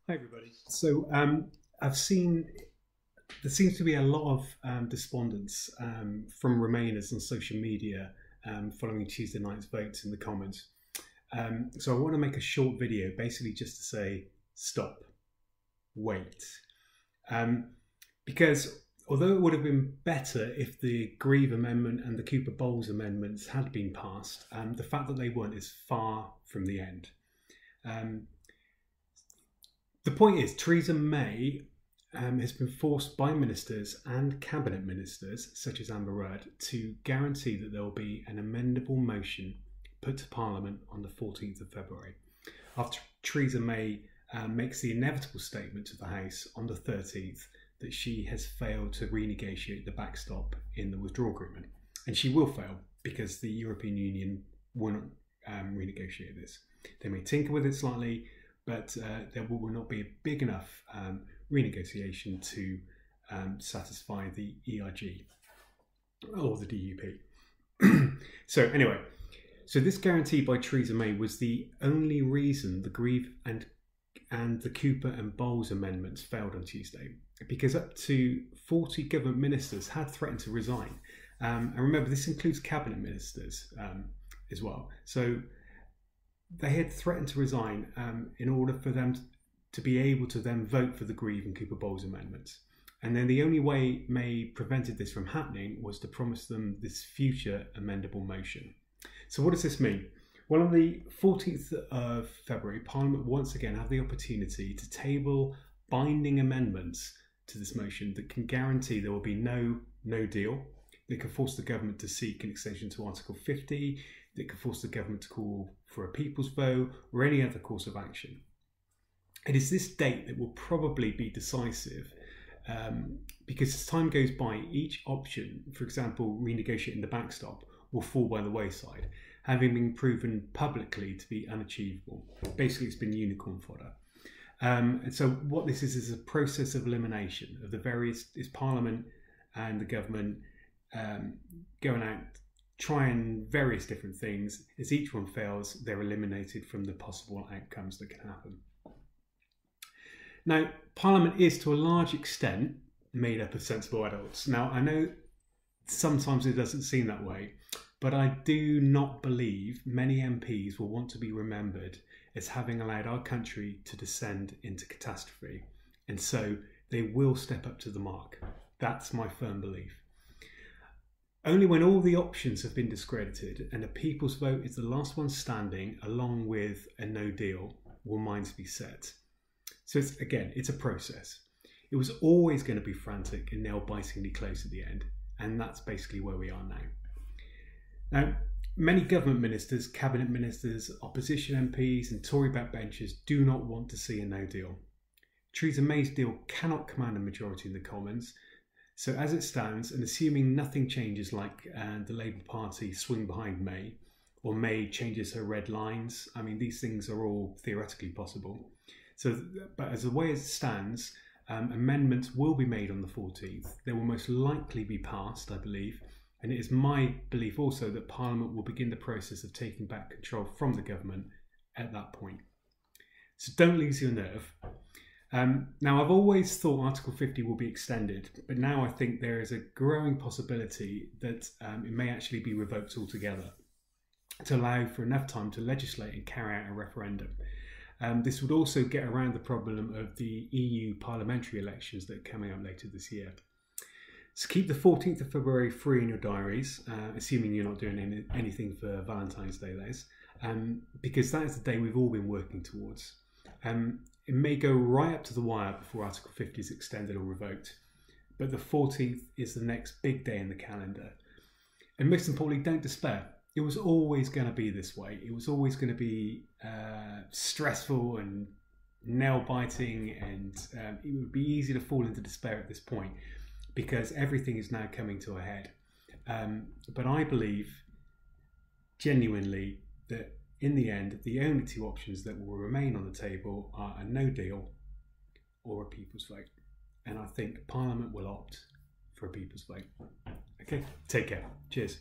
Hi everybody. So I've seen there seems to be a lot of despondence from Remainers on social media following Tuesday night's votes in the comments. So I want to make a short video basically just to say stop, wait. Because although it would have been better if the Grieve Amendment and the Cooper Boles amendments had been passed, the fact that they weren't is far from the end. The point is, Theresa May has been forced by ministers and cabinet ministers, such as Amber Rudd, to guarantee that there will be an amendable motion put to Parliament on the 14th of February, after Theresa May makes the inevitable statement to the House on the 13th that she has failed to renegotiate the backstop in the withdrawal agreement. And she will fail because the European Union will not renegotiate this. They may tinker with it slightly, but there will not be a big enough renegotiation to satisfy the ERG or the DUP. So anyway, so this guarantee by Theresa May was the only reason the Grieve and the Cooper and Boles amendments failed on Tuesday, because up to 40 government ministers had threatened to resign. And remember, this includes cabinet ministers as well. So they had threatened to resign in order for them to be able to then vote for the Grieve and Cooper Boles amendments. And then the only way May prevented this from happening was to promise them this future amendable motion. So what does this mean? Well, on the 14th of February, Parliament once again have the opportunity to table binding amendments to this motion that can guarantee there will be no deal. They can force the government to seek an extension to Article 50. They can force the government to call for a people's vote or any other course of action. It is this date that will probably be decisive because as time goes by, each option, for example, renegotiating the backstop, will fall by the wayside, having been proven publicly to be unachievable. Basically, it's been unicorn fodder. And so what this is a process of elimination of the various, is Parliament and the government going out, trying various different things. As each one fails, they're eliminated from the possible outcomes that can happen. Now, Parliament is to a large extent made up of sensible adults. Now, I know sometimes it doesn't seem that way, but I do not believe many MPs will want to be remembered as having allowed our country to descend into catastrophe. And so they will step up to the mark. That's my firm belief. Only when all the options have been discredited and a people's vote is the last one standing, along with a no deal, will minds be set. So it's a process. It was always going to be frantic and nail-bitingly close at the end, and that's basically where we are now. Now, many government ministers, cabinet ministers, opposition MPs and Tory backbenchers do not want to see a no deal. Theresa May's deal cannot command a majority in the Commons. So as it stands, and assuming nothing changes, like the Labour Party swing behind May, or May changes her red lines, I mean, these things are all theoretically possible. So, but as the way it stands, amendments will be made on the 14th. They will most likely be passed, I believe. And it is my belief also that Parliament will begin the process of taking back control from the government at that point. So don't lose your nerve. Now, I've always thought Article 50 will be extended, but now I think there is a growing possibility that it may actually be revoked altogether to allow for enough time to legislate and carry out a referendum. This would also get around the problem of the EU parliamentary elections that are coming up later this year. So keep the 14th of February free in your diaries, assuming you're not doing anything for Valentine's Day, that is, because that is the day we've all been working towards. It may go right up to the wire before Article 50 is extended or revoked, but the 14th is the next big day in the calendar. And most importantly, don't despair. It was always going to be this way. It was always going to be stressful and nail-biting, and it would be easy to fall into despair at this point because everything is now coming to a head. But I believe genuinely that in the end, the only two options that will remain on the table are a no deal or a people's vote. And I think Parliament will opt for a people's vote. Okay, take care. Cheers.